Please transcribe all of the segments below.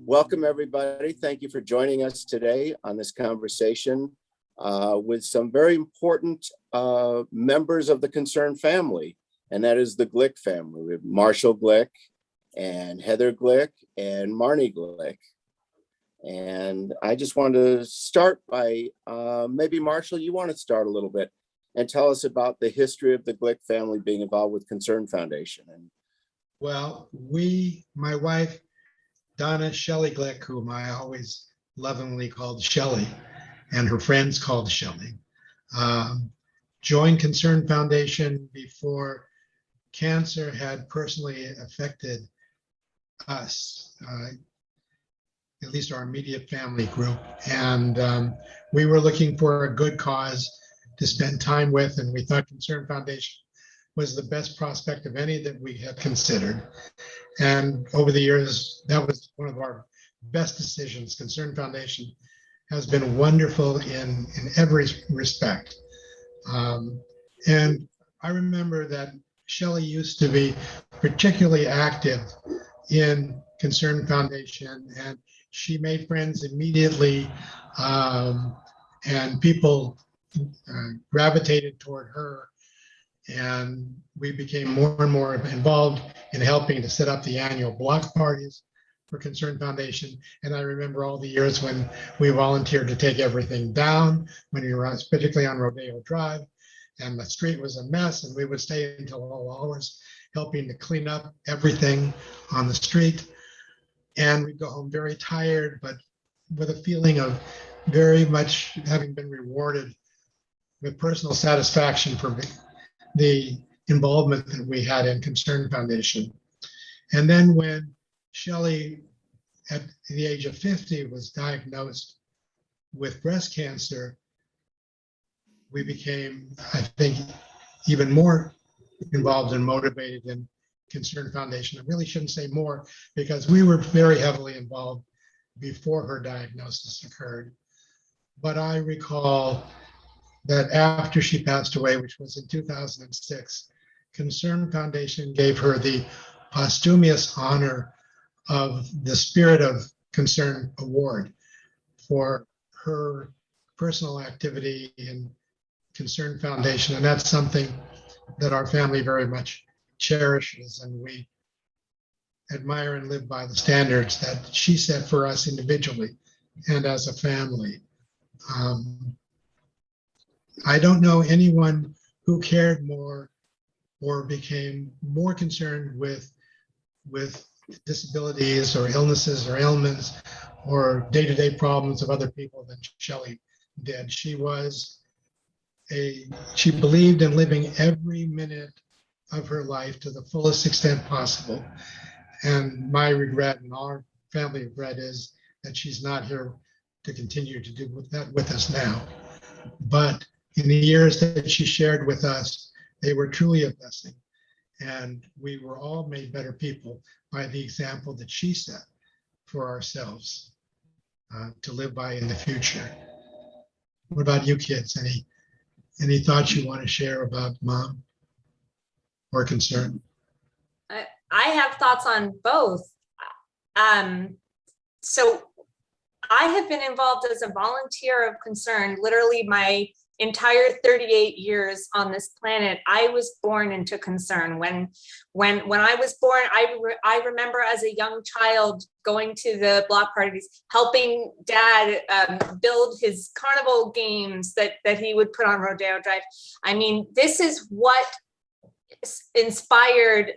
Welcome, everybody. Thank you for joining us today on this conversation with some very important members of the Concern family, and that is the Glick family. We have Marshall Glick and Heather Glick and Marni Glick. And I just wanted to start by maybe Marshall, you want to start a little bit and tell us about the history of the Glick family being involved with Concern Foundation. Well, my wife, Donna Shelly Glick, whom I always lovingly called Shelly, and her friends called Shelly, joined Concern Foundation before cancer had personally affected us, at least our immediate family group. And we were looking for a good cause to spend time with, and we thought Concern Foundation was the best prospect of any that we had considered. And over the years, that was one of our best decisions. Concern Foundation has been wonderful in every respect. And I remember that Shelley used to be particularly active in Concern Foundation, and she made friends immediately, and people gravitated toward her. And we became more and more involved in helping to set up the annual block parties for Concern Foundation. And I remember all the years when we volunteered to take everything down, when we were particularly on Rodeo Drive, and the street was a mess, and we would stay until all hours helping to clean up everything on the street. And we'd go home very tired, but with a feeling of very much having been rewarded with personal satisfaction for the involvement that we had in Concern Foundation. And then when Shelley, at the age of 50, was diagnosed with breast cancer, we became, I think, even more involved and motivated in Concern Foundation. I really shouldn't say more, because we were very heavily involved before her diagnosis occurred. But I recall that after she passed away, which was in 2006, Concern Foundation gave her the posthumous honor of the Spirit of Concern Award for her personal activity in Concern Foundation. And that's something that our family very much cherishes, and we admire and live by the standards that she set for us individually and as a family. I don't know anyone who cared more or became more concerned with disabilities or illnesses or ailments or day-to-day problems of other people than Shelley did. She believed in living every minute of her life to the fullest extent possible. And my regret and our family regret is that she's not here to continue to do that with us now. But in the years that she shared with us, they were truly a blessing. And we were all made better people by the example that she set for ourselves to live by in the future. What about you kids? Any thoughts you want to share about Mom or Concern? I have thoughts on both. So I have been involved as a volunteer of Concern literally my entire 38 years on this planet. I was born into Concern. When I was born, I remember as a young child going to the block parties, helping Dad build his carnival games that he would put on Rodeo Drive. I mean, this is what inspired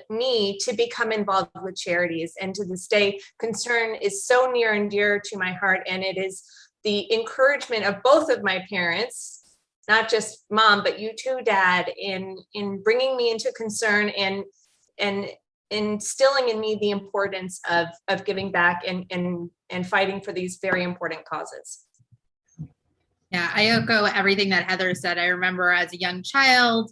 me to become involved with charities. And to this day, Concern is so near and dear to my heart. And it is the encouragement of both of my parents, not just Mom, but you too, Dad, in bringing me into Concern and instilling in me the importance of giving back and fighting for these very important causes. Yeah, I echo everything that Heather said. I remember as a young child,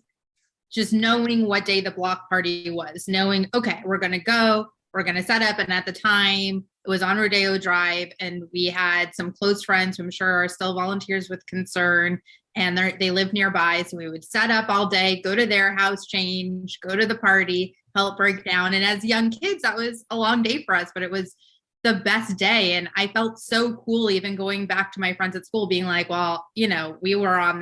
just knowing what day the block party was, knowing, okay, we're going to go, we're going to set up. And at the time it was on Rodeo Drive, and we had some close friends who I'm sure are still volunteers with Concern, and they live nearby. So we would set up all day, go to their house, change, go to the party, help break down. And as young kids, that was a long day for us, but it was the best day. And I felt so cool even going back to my friends at school being like, well, we were on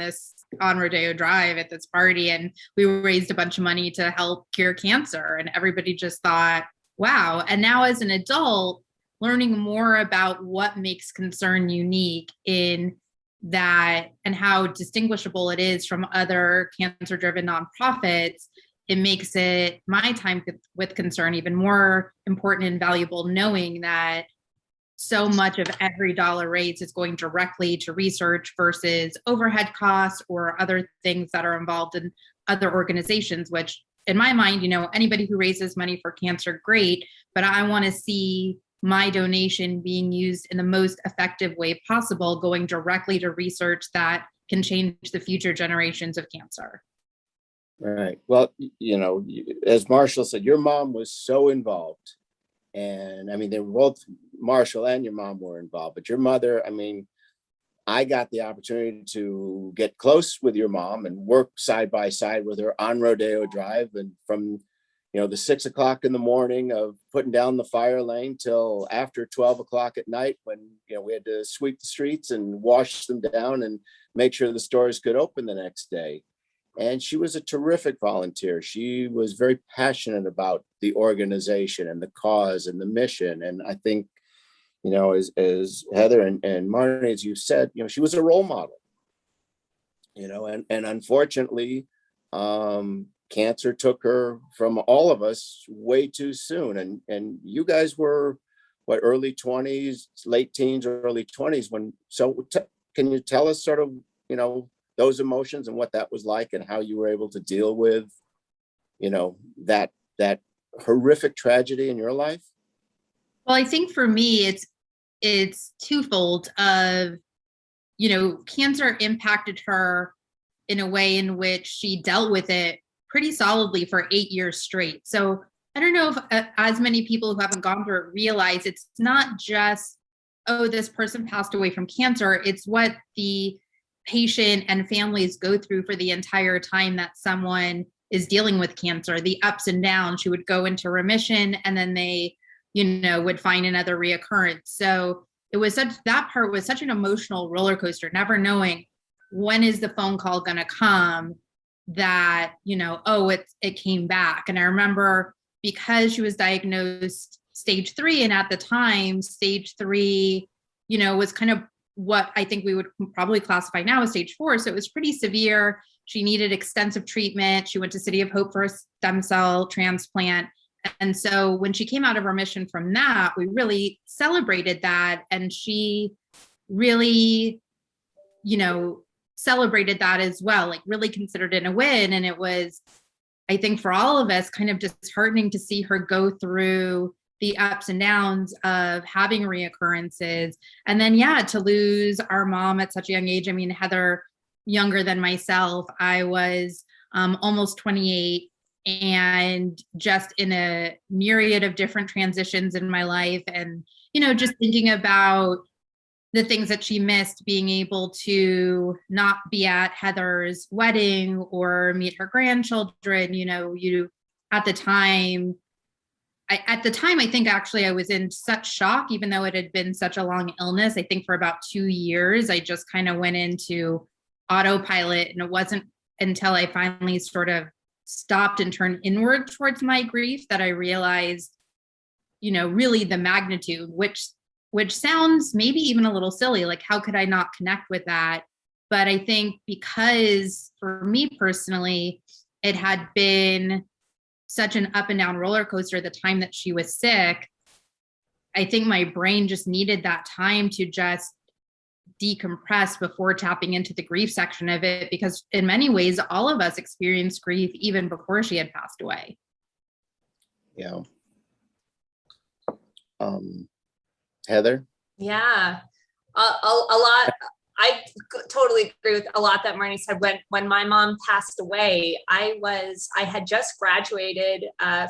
Rodeo Drive at this party and we raised a bunch of money to help cure cancer. And everybody just thought, wow. And now as an adult, learning more about what makes Concern unique in that and how distinguishable it is from other cancer-driven nonprofits, it makes it my time with Concern even more important and valuable, knowing that so much of every dollar raised is going directly to research versus overhead costs or other things that are involved in other organizations, which in my mind, anybody who raises money for cancer, great, but I want to see my donation being used in the most effective way possible, going directly to research that can change the future generations of cancer. Right. Well, as Marshall said, your mom was so involved. And I mean, they were both, Marshall and your mom were involved, but your mother, I got the opportunity to get close with your mom and work side by side with her on Rodeo Drive. And from, the 6 o'clock in the morning of putting down the fire lane till after 12 o'clock at night when, we had to sweep the streets and wash them down and make sure the stores could open the next day. And she was a terrific volunteer. She was very passionate about the organization and the cause and the mission. And I think, as Heather and Marni, as you said, she was a role model, and unfortunately, cancer took her from all of us way too soon. And you guys were what, early 20s, late teens, early 20s can you tell us sort of, those emotions and what that was like and how you were able to deal with, that horrific tragedy in your life? Well, I think for me, it's twofold of, cancer impacted her in a way in which she dealt with it pretty solidly for 8 years straight. So I don't know if as many people who haven't gone through it realize it's not just, oh, this person passed away from cancer. It's what the patient and families go through for the entire time that someone is dealing with cancer, the ups and downs. She would go into remission and then they, would find another reoccurrence. So that part was such an emotional roller coaster, never knowing when is the phone call going to come that, it came back. And I remember because she was diagnosed stage 3, and at the time, stage 3, was kind of what I think we would probably classify now as stage 4. So it was pretty severe. She needed extensive treatment. She went to City of Hope for a stem cell transplant. And so when she came out of remission from that, we really celebrated that. And she really, celebrated that as well, like really considered it a win. And it was, I think for all of us, kind of disheartening to see her go through the ups and downs of having reoccurrences. And then, to lose our mom at such a young age. I mean, Heather, younger than myself, I was almost 28 and just in a myriad of different transitions in my life. And, just thinking about the things that she missed, being able to not be at Heather's wedding or meet her grandchildren, at the time, I think actually I was in such shock, even though it had been such a long illness. I think for about 2 years, I just kind of went into autopilot. And it wasn't until I finally sort of stopped and turned inward towards my grief that I realized, really the magnitude, which sounds maybe even a little silly. Like, how could I not connect with that? But I think because for me personally, it had been such an up and down roller coaster the time that she was sick, I think my brain just needed that time to just decompress before tapping into the grief section of it, because in many ways, all of us experienced grief even before she had passed away. Yeah. Heather? Yeah, a lot. I totally agree with a lot that Marni said. When my mom passed away, I had just graduated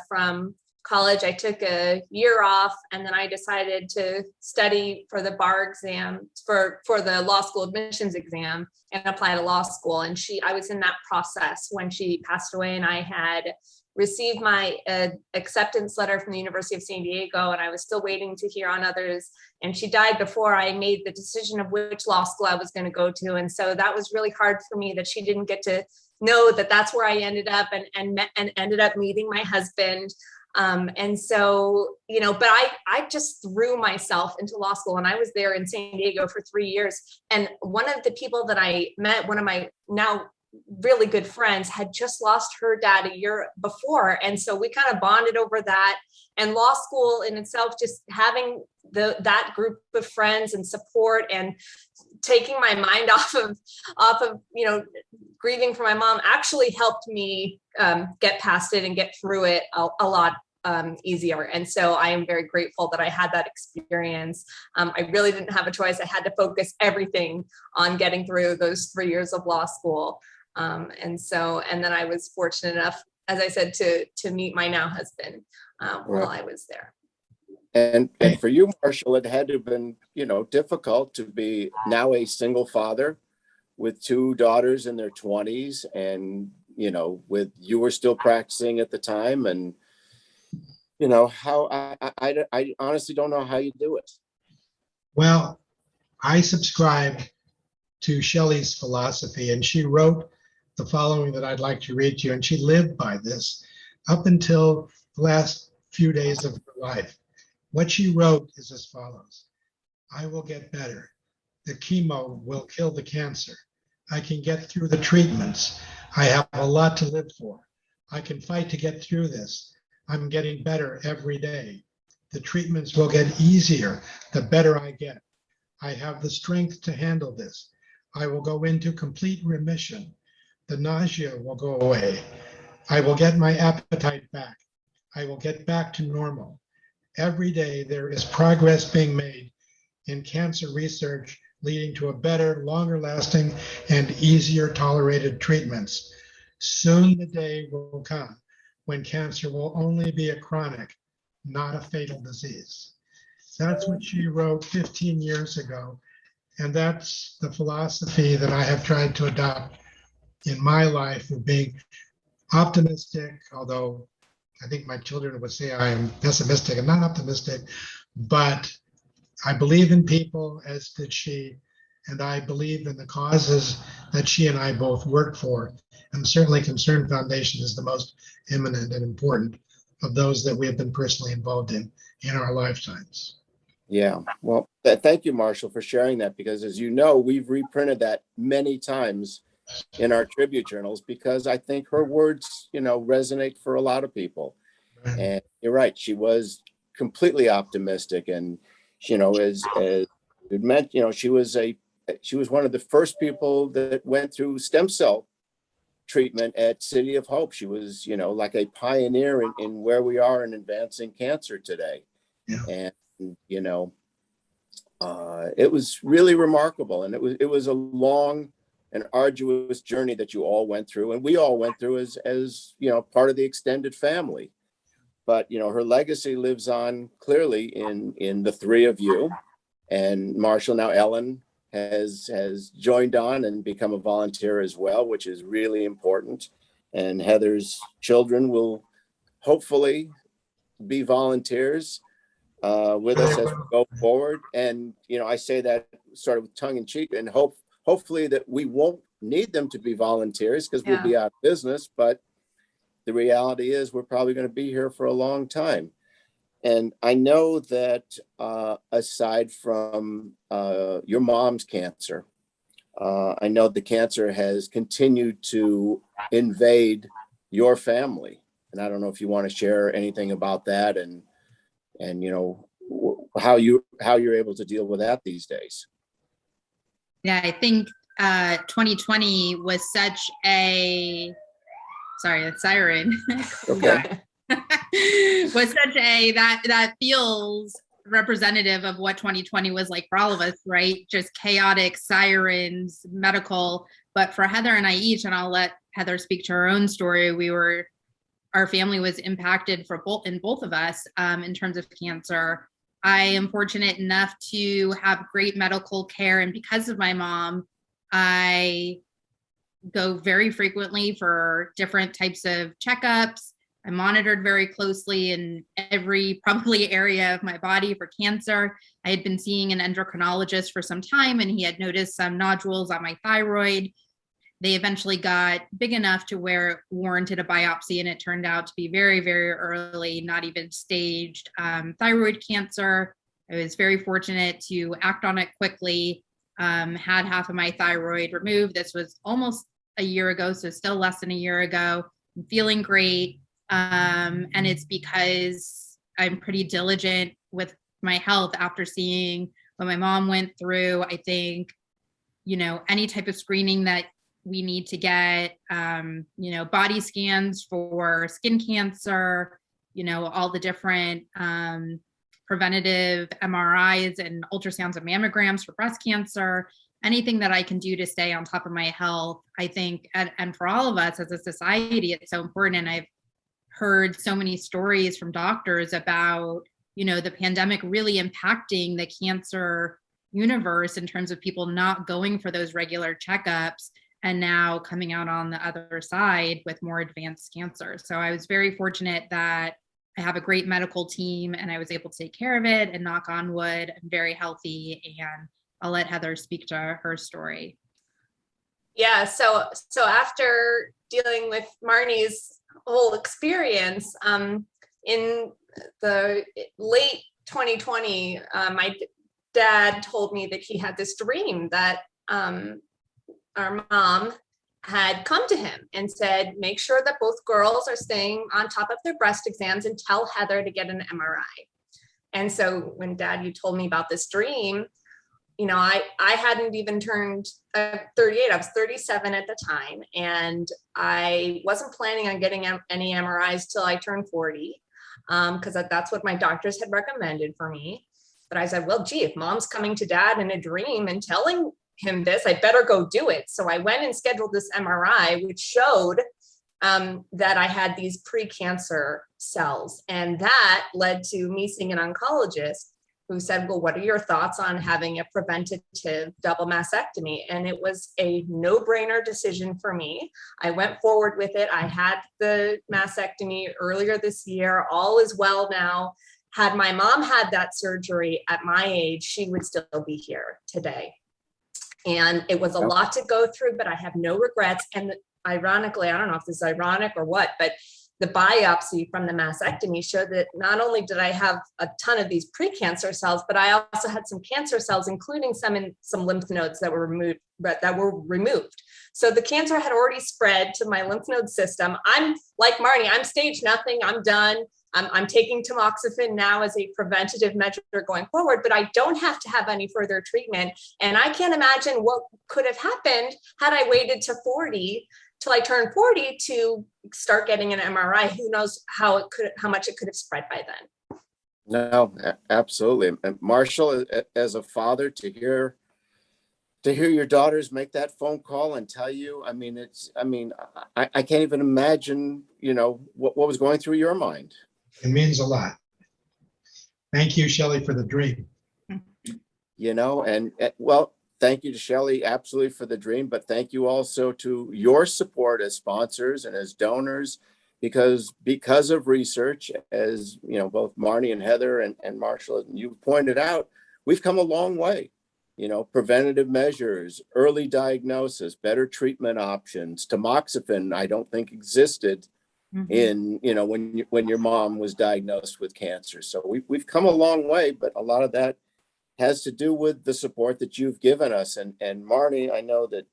from college. I took a year off, and then I decided to study for the bar exam, for the law school admissions exam, and apply to law school. And I was in that process when she passed away, and I had received my acceptance letter from the University of San Diego, and I was still waiting to hear on others. And she died before I made the decision of which law school I was going to go to. And so that was really hard for me that she didn't get to know that that's where I ended up, and ended up meeting my husband. And so, but I just threw myself into law school, and I was there in San Diego for 3 years. And one of the people that I met, one of my now really good friends, had just lost her dad a year before. And so we kind of bonded over that. And law school in itself, just having that group of friends and support, and taking my mind off of grieving for my mom, actually helped me get past it and get through it a lot easier. And so I am very grateful that I had that experience. I really didn't have a choice. I had to focus everything on getting through those 3 years of law school. And then I was fortunate enough, as I said, to meet my now husband while I was there. And for you, Marshall, it had to have been, difficult to be now a single father with 2 daughters in their 20s, and, with you were still practicing at the time, and, how I honestly don't know how you do it. Well, I subscribe to Shelley's philosophy, and she wrote the following that I'd like to read to you, and she lived by this up until the last few days of her life. What she wrote is as follows: I will get better. The chemo will kill the cancer. I can get through the treatments. I have a lot to live for. I can fight to get through this. I'm getting better every day. The treatments will get easier the better I get. I have the strength to handle this. I will go into complete remission. The nausea will go away. I will get my appetite back. I will get back to normal. Every day there is progress being made in cancer research, leading to a better, longer lasting, and easier tolerated treatments. Soon the day will come when cancer will only be a chronic, not a fatal disease. That's what she wrote 15 years ago. And that's the philosophy that I have tried to adopt in my life, of being optimistic, although I think my children would say I am pessimistic and not optimistic, but I believe in people, as did she, and I believe in the causes that she and I both work for. And certainly Concern Foundation is the most eminent and important of those that we have been personally involved in our lifetimes. Yeah, well, thank you, Marshall, for sharing that, because as you know, we've reprinted that many times in our tribute journals, because I think her words, resonate for a lot of people. And you're right, she was completely optimistic, and as you mentioned, she was one of the first people that went through stem cell treatment at City of Hope. She was, like a pioneer in where we are in advancing cancer today. Yeah. And it was really remarkable, and it was a long and arduous journey that you all went through, and we all went through as part of the extended family. But her legacy lives on clearly in the 3 of you, and Marshall, now Ellen, has joined on and become a volunteer as well, which is really important. And Heather's children will hopefully be volunteers with us as we go forward. And I say that sort of tongue in cheek, and hopefully that we won't need them to be volunteers, because we'll be out of business. But the reality is we're probably going to be here for a long time. And I know that aside from your mom's cancer, I know the cancer has continued to invade your family. And I don't know if you want to share anything about that, and how you're able to deal with that these days. Yeah, I think 2020 was such a, sorry, a siren. Okay. Was such a, that feels representative of what 2020 was like for all of us, right? Just chaotic, sirens, medical. But for Heather and I each, and I'll let Heather speak to her own story, our family was impacted in both of us in terms of cancer. I am fortunate enough to have great medical care, and because of my mom, I go very frequently for different types of checkups. I monitored very closely in every probably area of my body for cancer. I had been seeing an endocrinologist for some time, and he had noticed some nodules on my thyroid. They eventually got big enough to where it warranted a biopsy, and it turned out to be very, very early, not even staged thyroid cancer. I was very fortunate to act on it quickly, had half of my thyroid removed. This was almost a year ago, so still less than a year ago. I'm feeling great. And it's because I'm pretty diligent with my health after seeing what my mom went through. I think, any type of screening that we need to get, body scans for skin cancer, all the different preventative MRIs and ultrasounds and mammograms for breast cancer, anything that I can do to stay on top of my health, I think, and for all of us as a society, it's so important. And I've heard so many stories from doctors about, the pandemic really impacting the cancer universe in terms of people not going for those regular checkups and now coming out on the other side with more advanced cancer. So I was very fortunate that I have a great medical team and I was able to take care of it, and knock on wood, I'm very healthy, and I'll let Heather speak to her story. Yeah, so after dealing with Marni's whole experience, in the late 2020, my dad told me that he had this dream that our mom had come to him and said, make sure that both girls are staying on top of their breast exams and tell Heather to get an MRI. And so when Dad, you told me about this dream, I hadn't even turned 38. I was 37 at the time. And I wasn't planning on getting any MRIs till I turned 40, because that's what my doctors had recommended for me. But I said, well, gee, if Mom's coming to Dad in a dream and telling him this, I better go do it. So I went and scheduled this MRI, which showed that I had these pre-cancer cells. And that led to me seeing an oncologist who said, well, what are your thoughts on having a preventative double mastectomy? And it was a no-brainer decision for me. I went forward with it. I had the mastectomy earlier this year. All is well now. Had my mom had that surgery at my age, she would still be here today. And it was a lot to go through, but I have no regrets. And ironically, I don't know if this is ironic or what, but the biopsy from the mastectomy showed that not only did I have a ton of these precancer cells, but I also had some cancer cells, including some in some lymph nodes that were removed. So the cancer had already spread to my lymph node system. I'm like Marni, I'm stage nothing, I'm done. I'm taking tamoxifen now as a preventative measure going forward, but I don't have to have any further treatment. And I can't imagine what could have happened had I waited to 40 till I turned 40 to start getting an MRI. Who knows how much it could have spread by then. No, absolutely. And Marshall, as a father, to hear your daughters make that phone call and tell you, I can't even imagine, what was going through your mind. It means a lot. Thank you, Shelly, for the dream. Thank you to Shelly, absolutely, for the dream, but thank you also to your support as sponsors and as donors, because of research, as both Marni and Heather and Marshall, you pointed out, we've come a long way. Preventative measures, early diagnosis, better treatment options. Tamoxifen, I don't think existed in when your mom was diagnosed with cancer. So we've come a long way, but a lot of that has to do with the support that you've given us. And Marni, I know that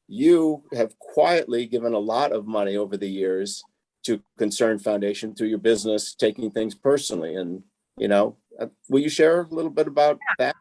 you have quietly given a lot of money over the years to Concern Foundation through your business, taking things personally. And, will you share a little bit about that?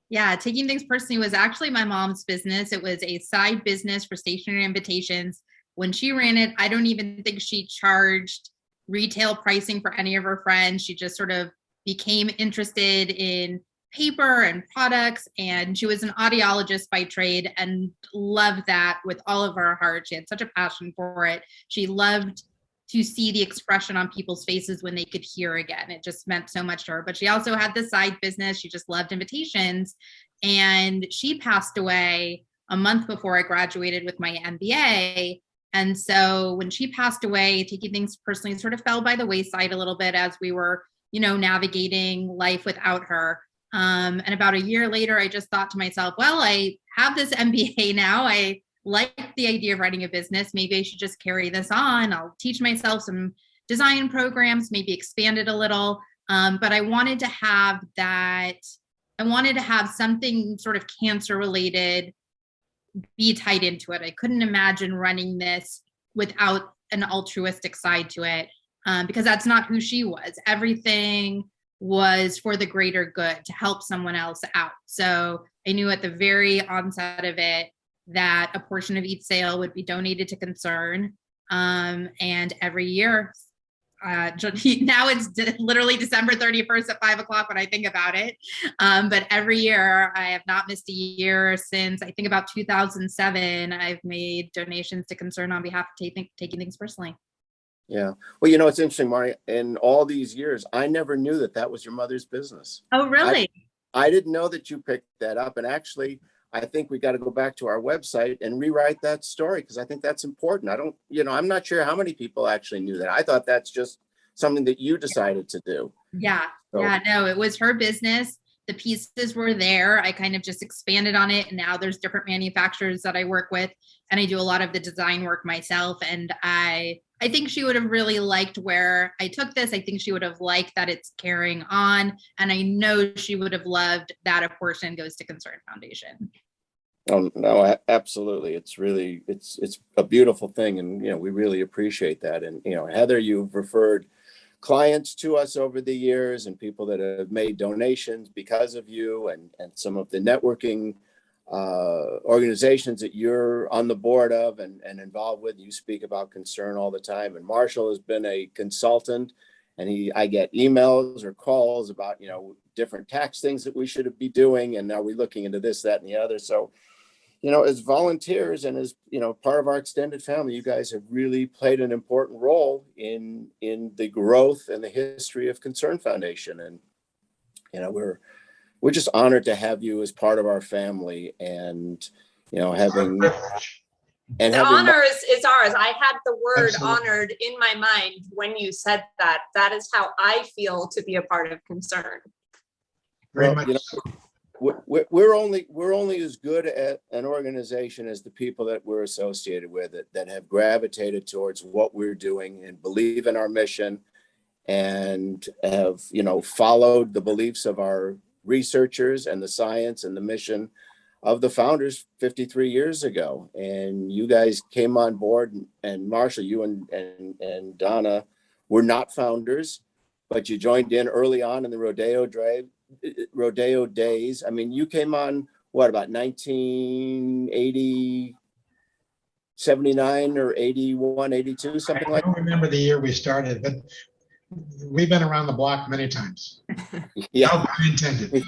Yeah, taking things personally was actually my mom's business. It was a side business for stationery invitations. When she ran it, I don't even think she charged retail pricing for any of her friends. She just sort of became interested in paper and products, and she was an audiologist by trade and loved that with all of her heart. She had such a passion for it. She loved to see the expression on people's faces when they could hear again. It just meant so much to her. But she also had the side business. She just loved invitations, and she passed away a month before I graduated with my MBA. And so when she passed away, taking things personally sort of fell by the wayside a little bit as we were, navigating life without her. And about a year later, I just thought to myself, well, I have this MBA now. I like the idea of running a business. Maybe I should just carry this on. I'll teach myself some design programs, maybe expand it a little. But I wanted to have that. I wanted to have something sort of cancer related be tied into it. I couldn't imagine running this without an altruistic side to it, because that's not who she was. Everything was for the greater good, to help someone else out. So I knew at the very onset of it that a portion of each sale would be donated to Concern. And every year, now it's literally December 31st at 5:00 when I think about it. But every year I have not missed a year since I think about 2007. I've made donations to Concern on behalf of taking things personally. Yeah. Well, it's interesting, Marni, in all these years, I never knew that was your mother's business. Oh, really? I didn't know that you picked that up. And actually, I think we got to go back to our website and rewrite that story, because I think that's important. I'm not sure how many people actually knew that. I thought that's just something that you decided to do. Yeah. So. Yeah, no, it was her business. The pieces were there. I kind of just expanded on it. And now there's different manufacturers that I work with, and I do a lot of the design work myself. And I think she would have really liked where I took this. I think she would have liked that it's carrying on. And I know she would have loved that a portion goes to Concern Foundation. Oh, no, absolutely. It's really, it's a beautiful thing. And, we really appreciate that. And, Heather, you've referred clients to us over the years, and people that have made donations because of you, and some of the networking organizations that you're on the board of and involved with. You speak about Concern all the time. And Marshall has been a consultant, and I get emails or calls about, different tax things that we should be doing. And are we looking into this, that, and the other? So, as volunteers and as, part of our extended family, you guys have really played an important role in the growth and the history of Concern Foundation. And, we're just honored to have you as part of our family, and, having. And the having honor is ours. I had the word Absolutely. honored in my mind when you said that. That is how I feel to be a part of Concern. Very Well, much. we're only as good at an organization as the people that we're associated with, that have gravitated towards what we're doing and believe in our mission, and have, followed the beliefs of our researchers and the science and the mission of the founders 53 years ago. And you guys came on board, and Marshall, you and Donna were not founders, but you joined in early on in the rodeo days. I mean, you came on about 1980, 79 or 81, 82, something like that. I don't remember the year we started, but we've been around the block many times. Yeah. No pun intended.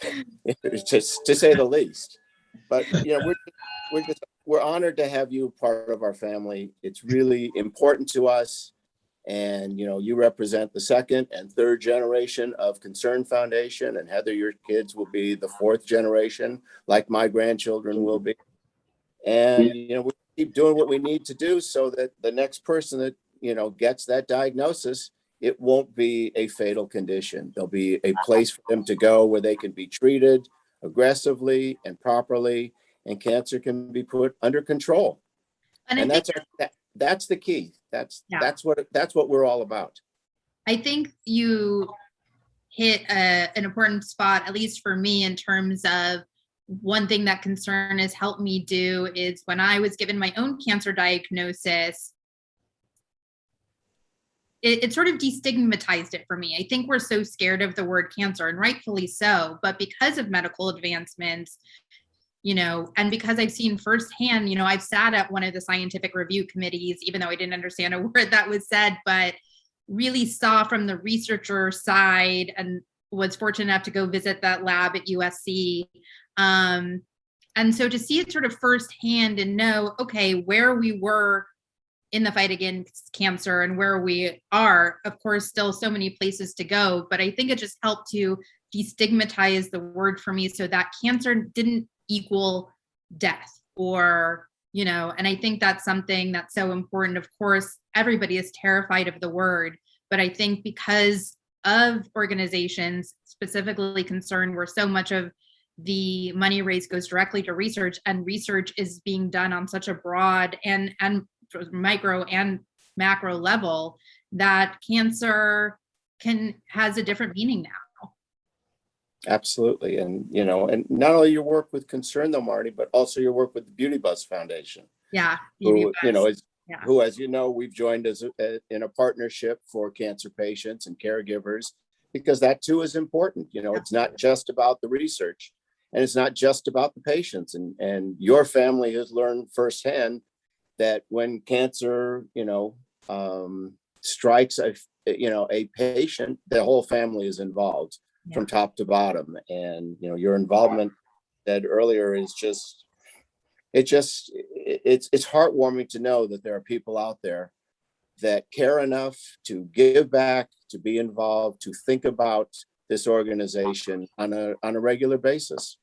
To say the least. But we're honored to have you part of our family. It's really important to us. And you represent the second and third generation of Concern Foundation, and Heather, your kids will be the fourth generation, like my grandchildren will be. And we keep doing what we need to do so that the next person that gets that diagnosis, it won't be a fatal condition. There'll be a place for them to go where they can be treated aggressively and properly, and cancer can be put under control. And that's the key. That's what we're all about. I think you hit an important spot, at least for me, in terms of one thing that Concern has helped me do is when I was given my own cancer diagnosis, it sort of destigmatized it for me. I think we're so scared of the word cancer, and rightfully so, but because of medical advancements, and because I've seen firsthand, I've sat at one of the scientific review committees, even though I didn't understand a word that was said, but really saw from the researcher side, and was fortunate enough to go visit that lab at USC. And so to see it sort of firsthand and know, okay, where we were in the fight against cancer and where we are, of course, still so many places to go. But I think it just helped to destigmatize the word for me, so that cancer didn't equal death or and I think that's something that's so important. Of course, everybody is terrified of the word, but I think because of organizations specifically concerned where so much of the money raised goes directly to research, and research is being done on such a broad and micro and macro level, that cancer has a different meaning now. Absolutely. And, and not only your work with Concern though, Marni, but also your work with the Beauty Buzz Foundation. Yeah. Who, who, as you know, we've joined in a partnership for cancer patients and caregivers, because that too is important. It's not just about the research, and it's not just about the patients. And your family has learned firsthand that when cancer, strikes a patient, the whole family is involved from top to bottom. And, your involvement said earlier is it's heartwarming to know that there are people out there that care enough to give back, to be involved, to think about this organization on a regular basis.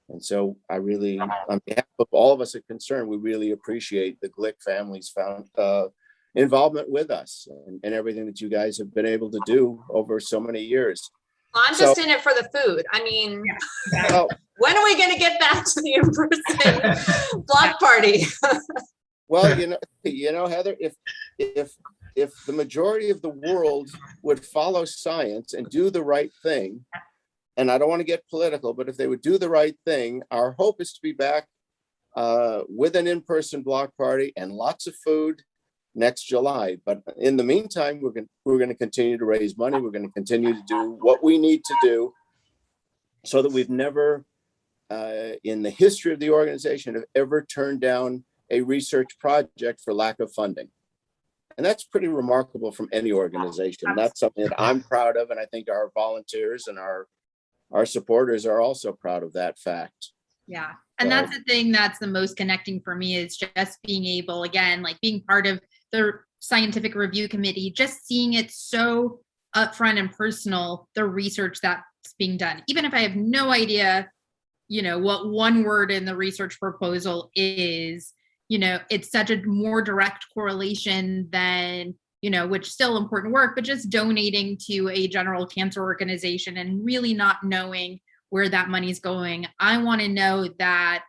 And so I really, on behalf of all of us at Concern, we really appreciate the Glick family's involvement with us and everything that you guys have been able to do over so many years. I'm just in it for the food. I mean, when are we going to get back to the in-person block party? Well, Heather, if the majority of the world would follow science and do the right thing, and I don't want to get political, but if they would do the right thing, our hope is to be back with an in-person block party and lots of food next July. But in the meantime, we're going to continue to raise money. We're going to continue to do what we need to do, so that we've never, in the history of the organization, have ever turned down a research project for lack of funding. And that's pretty remarkable from any organization. That's something that I'm proud of, and I think our volunteers and our supporters are also proud of that fact. Yeah. And that's the thing that's the most connecting for me, is just being able, again, like being part of the scientific review committee, just seeing it so upfront and personal, the research that's being done. Even if I have no idea, what one word in the research proposal is, it's such a more direct correlation than, which still important work, but just donating to a general cancer organization and really not knowing where that money's going. I want to know that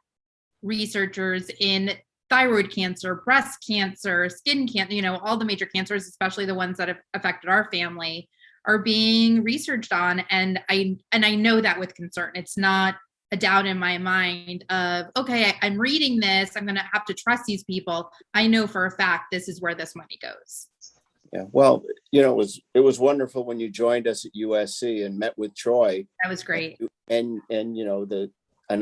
researchers in thyroid cancer, breast cancer, skin cancer, all the major cancers, especially the ones that have affected our family, are being researched on. And I know that with Concern, it's not a doubt in my mind of, okay, I'm reading this, I'm going to have to trust these people. I know for a fact this is where this money goes. Yeah, well, it was wonderful when you joined us at USC and met with Troy. That was great. And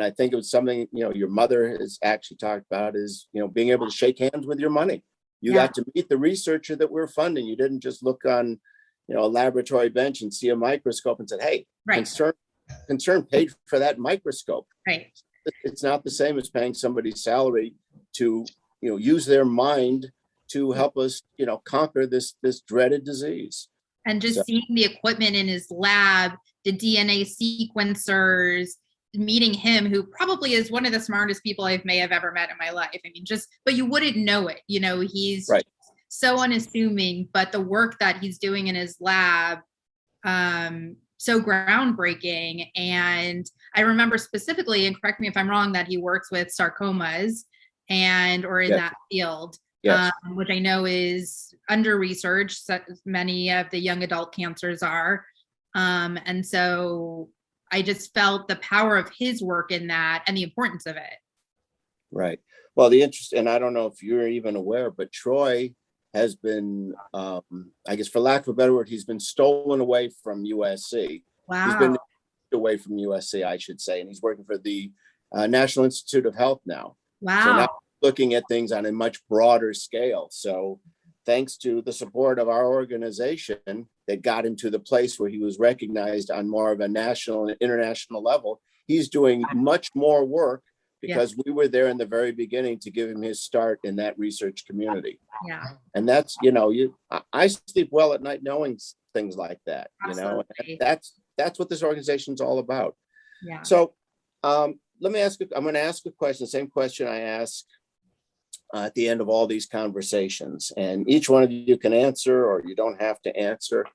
I think it was something, your mother has actually talked about, is, being able to shake hands with your money. You got to meet the researcher that we're funding. You didn't just look on, a laboratory bench and see a microscope and said, hey, Concern paid for that microscope. Right. It's not the same as paying somebody's salary to, use their mind to help us, conquer this dreaded disease. And just seeing the equipment in his lab, the DNA sequencers, meeting him, who probably is one of the smartest people I may have ever met in my life. I mean, but you wouldn't know it. He's so unassuming, but the work that he's doing in his lab, so groundbreaking. And I remember specifically, and correct me if I'm wrong, that he works with sarcomas or in that field, which I know is under researched. Many of the young adult cancers are. And so I just felt the power of his work in that and the importance of it. Right. Well, and I don't know if you're even aware, but Troy has been, I guess for lack of a better word, he's been stolen away from USC. Wow. He's been away from USC, I should say, and he's working for the National Institute of Health now. Wow. So now looking at things on a much broader scale. So thanks to the support of our organization that got him to the place where he was recognized on more of a national and international level, he's doing much more work because we were there in the very beginning to give him his start in that research community. Yeah. And that's, I sleep well at night knowing things like that, Absolutely. That's what this organization is all about. Yeah. So I'm going to ask a question, the same question I ask at the end of all these conversations. And each one of you can answer, or you don't have to answer.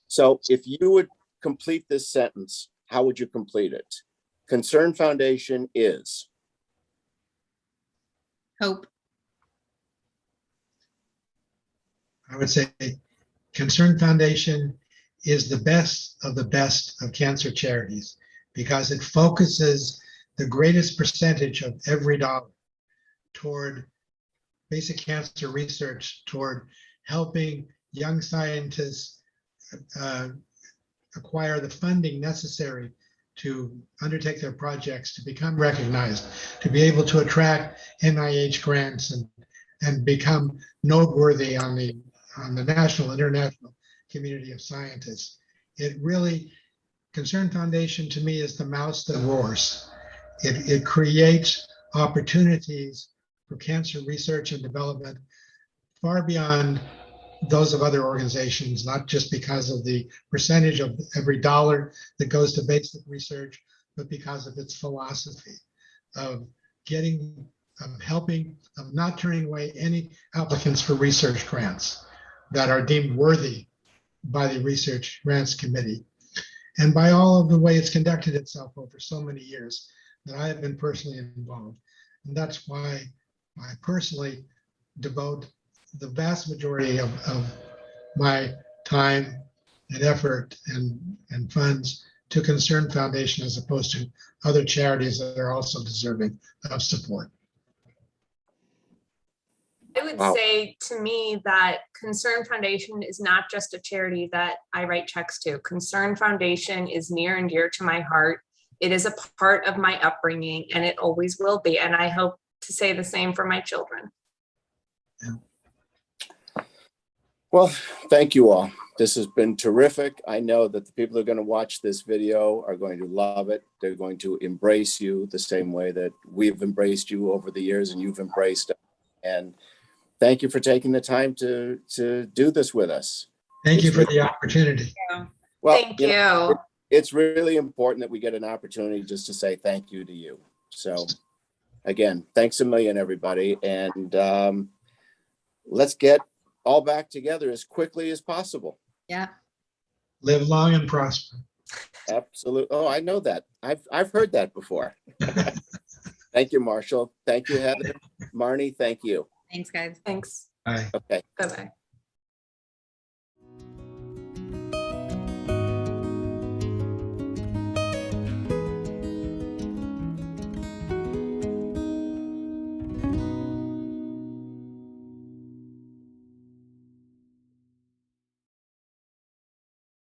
So if you would complete this sentence, how would you complete it? Concern Foundation is. Hope. I would say Concern Foundation is the best of cancer charities because it focuses the greatest percentage of every dollar toward basic cancer research, toward helping young scientists acquire the funding necessary to undertake their projects, to become recognized, to be able to attract NIH grants and become noteworthy on the national, international community of scientists. It really, Concern Foundation to me is the mouse that roars. It creates opportunities for cancer research and development far beyond those of other organizations, not just because of the percentage of every dollar that goes to basic research, but because of its philosophy of helping, of not turning away any applicants for research grants that are deemed worthy by the Research Grants Committee, and by all of the way it's conducted itself over so many years that I have been personally involved. And that's why I personally devote the vast majority of my time and effort and funds to Concern Foundation as opposed to other charities that are also deserving of support. I would say to me that Concern Foundation is not just a charity that I write checks to. Concern Foundation is near and dear to my heart. It is a part of my upbringing and it always will be. And I hope to say the same for my children. Yeah. Well, thank you all. This has been terrific. I know that the people who are going to watch this video are going to love it. They're going to embrace you the same way that we've embraced you over the years and you've embraced us. And thank you for taking the time to do this with us. Thank you for the opportunity. Well, Thank you. It's really important that we get an opportunity just to say thank you to you. So again, thanks a million, everybody. And let's get all back together as quickly as possible. Yeah. Live long and prosper. Absolutely. Oh, I know that. I've heard that before. Thank you, Marshall. Thank you, Heather. Marni, thank you. Thanks, guys. Thanks. Bye. Okay. Bye-bye.